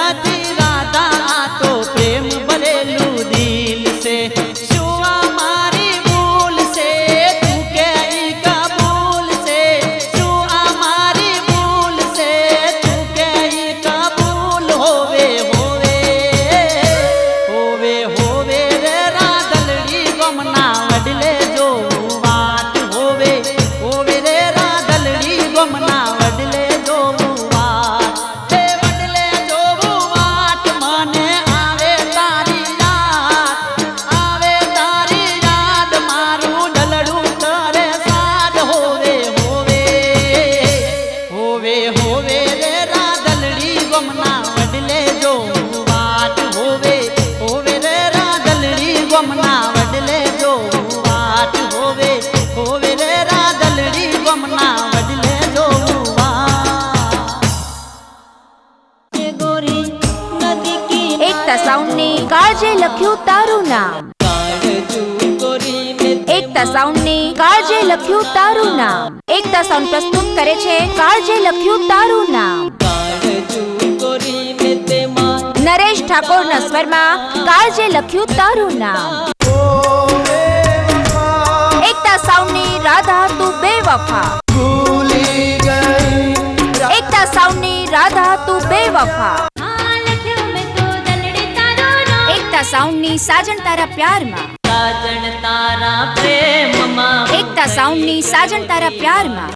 નથી રાધા આ તો પ્રેમ ભરેલું દિલ છે શું આ મારી ભૂલ છે તું કે ઈ કબૂલ છે શું આ મારી ભૂલ છે તું કે ઈ કબૂલ હોવે હોવે હોવે હોવે રે રાધલડી ગમના વડલે જોવું વાટ હોવે હોવે રે રાધલડી ગમના વડલે જોવું વાટ તે વડલે જોવું વાટ મને આવે તારી યાદ મારું ડલડું કરે સાદ હોવે હોવે હોવે હોવે રે રાધલડી ગમના વડલે જોવું વાટ હોવે હોવે રે રાધલડી ગમના વડલે જોવું વાટ હોવે હોવે રે રાધલડી ગમના વડલે જોવું વાટ ગોરી નદી કી એકતા સાઉન્ડની કાળજે લખ્યું તારું નામ. એકતા સાઉન્ડની કાળજે લખ્યું તારું નામ. એકતા સાઉન્ડ પ્રસ્તુત કરે છે કાળજે લખ્યું તારું નામ. નરેશ ઠાકોરના સ્વરમાં કાળજે લખ્યું તારું નામ. એકતા સાઉન્ડની રાધા તું બેવફા. એકતા સાઉન્ડની રાધા તું બેવફા. એકતા સાઉન્ડની સાજણ તારા પ્યારમાં. સાજણ તારા પ્રેમમાં એકતા સાઉન્ડની સાજણ તારા પ્યારમાં.